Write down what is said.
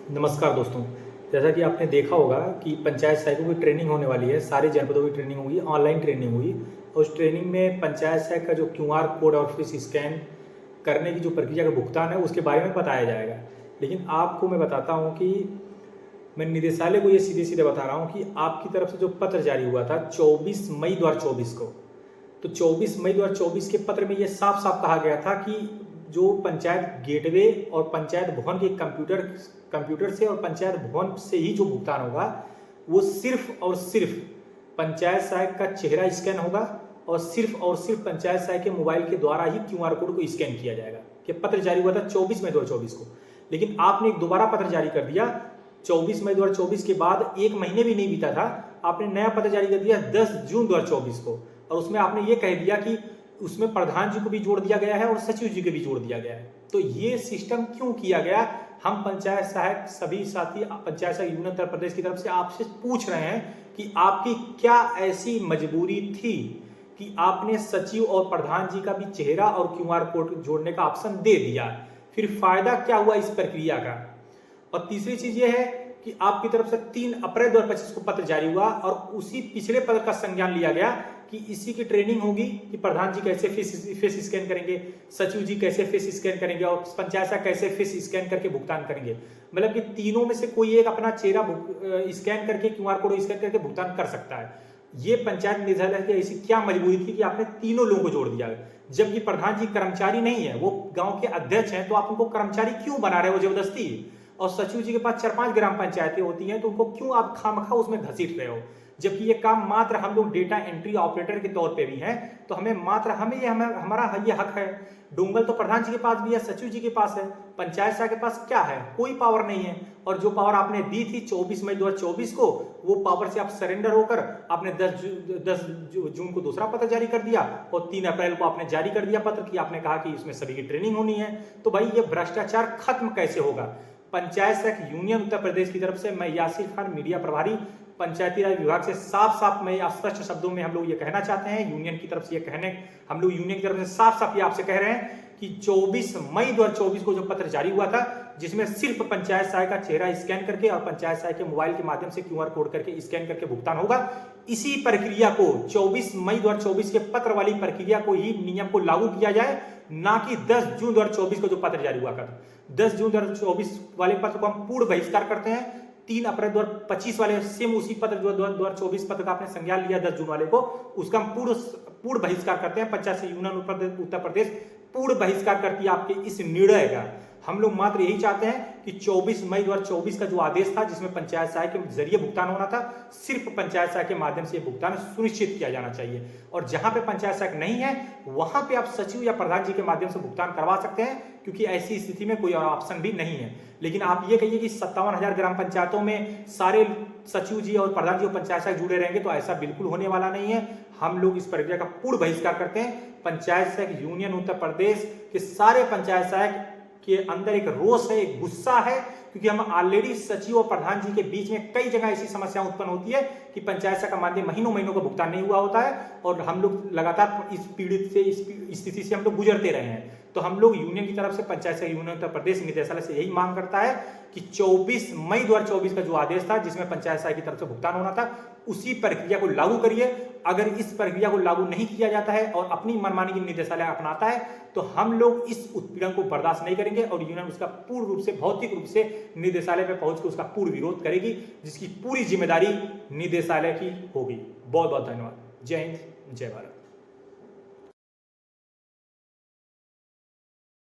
नमस्कार दोस्तों। जैसा कि आपने देखा होगा कि पंचायत सहायकों की ट्रेनिंग होने वाली है, सारे जनपदों की ट्रेनिंग होगी, ऑनलाइन ट्रेनिंग हुई। और उस ट्रेनिंग में पंचायत सहायक का जो क्यूआर कोड और फिर स्कैन करने की जो प्रक्रिया का भुगतान है उसके बारे में बताया जाएगा। लेकिन आपको मैं बताता हूँ कि मैं निदेशालय को ये सीधे सीधे बता रहा हूँ कि आपकी तरफ से जो पत्र जारी हुआ था 24 मई 2024 को, तो 24 मई 2024 के पत्र में ये साफ साफ कहा गया था कि जो पंचायत गेटवे और पंचायत भवन के कंप्यूटर से और पंचायत भवन से ही जो भुगतान होगा वो सिर्फ और सिर्फ पंचायत सहायक का चेहरा स्कैन होगा और सिर्फ पंचायत सहायक के मोबाइल के द्वारा ही क्यूआर कोड को स्कैन किया जाएगा। ये पत्र जारी हुआ था 24 मई 2024 को, लेकिन आपने एक दोबारा पत्र जारी कर दिया 24 मई 2024 के बाद एक महीने भी नहीं बीता था, आपने नया पत्र जारी कर दिया 10 जून 2024 को। और उसमें आपने ये कह दिया कि उसमें प्रधान जी को भी जोड़ दिया गया है और सचिव जी को भी जोड़ दिया गया है। तो ये सिस्टम क्यों किया गया? हम पंचायत सहायक सभी साथी पंचायत सहायक यूनियन उत्तर प्रदेश की तरफ से आपसे पूछ रहे हैं कि आपकी क्या ऐसी मजबूरी थी कि आपने सचिव और प्रधान जी का भी चेहरा और क्यूआर कोड जोड़ने का ऑप्शन दे दिया? फिर फायदा क्या हुआ इस प्रक्रिया का? और तीसरी चीज ये है कि आपकी तरफ से 3 अप्रैल 2025 को पत्र जारी हुआ और उसी पिछले पत्र का संज्ञान लिया गया कि इसी की ट्रेनिंग होगी कि प्रधान जी कैसे फेस स्कैन करेंगे, सचिव जी कैसे फेस स्कैन करेंगे और पंचायत सहायक कैसे फेस स्कैन करके भुगतान करेंगे। मतलब कि तीनों में से कोई एक अपना चेहरा स्कैन करके क्यूआर कोड स्कैन करके भुगतान कर सकता है। ये पंचायत निदेशालय की ऐसी क्या मजबूरी थी कि आपने तीनों लोगों को जोड़ दिया? जबकि प्रधान जी कर्मचारी नहीं है, वो गांव के अध्यक्ष हैं, तो आप उनको कर्मचारी क्यों बना रहे हो जबरदस्ती? और सचिव जी के पास 4-5 ग्राम पंचायतें होती हैं, तो उनको क्यों आप खामखा उसमें घसीट रहे हो? जबकि ये काम मात्र हम लोग डेटा एंट्री ऑपरेटर के तौर पे भी हैं, तो हमारा ये हक है। डोंगल तो प्रधान जी के पास भी है, सचिव जी के पास है, पंचायत सहायक के पास क्या है? कोई पावर नहीं है। और जो पावर आपने दी थी 24 मई 2024 को, वो पावर से आप सरेंडर होकर आपने 10 जून को दूसरा पत्र जारी कर दिया और 3 अप्रैल को आपने जारी कर दिया पत्र कि आपने कहा कि इसमें सभी की ट्रेनिंग होनी है। तो भाई ये भ्रष्टाचार खत्म कैसे होगा? पंचायत सहायक यूनियन उत्तर प्रदेश की तरफ से मैं यासिर खान, मीडिया प्रभारी, पंचायती राज विभाग से साफ साफ मैं स्पष्ट शब्दों में हम लोग ये कहना चाहते हैं, यूनियन की तरफ से हम लोग यूनियन की तरफ से साफ साफ ये आपसे कह रहे हैं कि 24 मई 2024 को जो पत्र जारी हुआ था, जिसमें सिर्फ पंचायत सहायक का चेहरा स्कैन करके और पंचायत सहायक के मोबाइल के माध्यम से क्यूआर कोड करके स्कैन करके भुगतान होगा, इसी प्रक्रिया को 24 मई 2024 के पत्र वाली प्रक्रिया को ही नियम को लागू किया जाए, ना कि 10 जून 2024 को जो पत्र जारी हुआ था। 10 जून 2024 वाले पत्र को हम पूर्ण बहिष्कार करते हैं। 3 अप्रैल 2025 वाले सेम उसी पत्र जो 2024 पत्र का आपने संज्ञान लिया 10 जून वाले को, उसका हम पूर्ण बहिष्कार करते हैं। पंचायत सहायक यूनियन उत्तर प्रदेश पूर्ण बहिष्कार करती है आपके इस निर्णय का। हम लोग मात्र यही चाहते हैं कि 24 मई 2024 का जो आदेश था, जिसमें पंचायत सहायक के जरिए भुगतान होना था, सिर्फ पंचायत सहायक के माध्यम से भुगतान सुनिश्चित किया जाना चाहिए। और जहां पे पंचायत सहायक नहीं है, वहां पे आप सचिव या प्रधान जी के माध्यम से भुगतान करवा सकते हैं, क्योंकि ऐसी स्थिति में कोई और ऑप्शन भी नहीं है। लेकिन आप ये कहिए कि 57,000 ग्राम पंचायतों में सारे सचिव जी और प्रधान जी और पंचायत सहायक जुड़े रहेंगे, तो ऐसा बिल्कुल होने वाला नहीं है। हम लोग इस प्रक्रिया का पूर्ण बहिष्कार करते हैं। पंचायत सहायक यूनियन उत्तर प्रदेश के सारे पंचायत सहायक के अंदर एक रोष है, एक गुस्सा है, क्योंकि हम ऑलरेडी सचिव और प्रधान जी के बीच में कई जगह ऐसी समस्या उत्पन्न होती है कि पंचायत सहायक का मानदेय महीनों का भुगतान नहीं हुआ होता है, और हम लोग लगातार इस स्थिति से हम लोग गुजरते रहे हैं। तो हम लोग यूनियन की तरफ से पंचायत सहायक यूनियन उत्तर प्रदेश निदेशालय से यही मांग करता है कि 24 मई 2024 का जो आदेश था, जिसमें पंचायत सहायक की तरफ से भुगतान होना था, उसी प्रक्रिया को लागू करिए। अगर इस प्रक्रिया को लागू नहीं किया जाता है और अपनी मनमानी की निदेशालय अपनाता है, तो हम लोग इस उत्पीड़न को बर्दाश्त नहीं करेंगे और यूनियन उसका पूर्ण रूप से, भौतिक रूप से निदेशालय पर पहुंचकर उसका पूर्ण विरोध करेगी, जिसकी पूरी जिम्मेदारी निदेशालय की होगी। बहुत बहुत धन्यवाद। जय हिंद, जय भारत।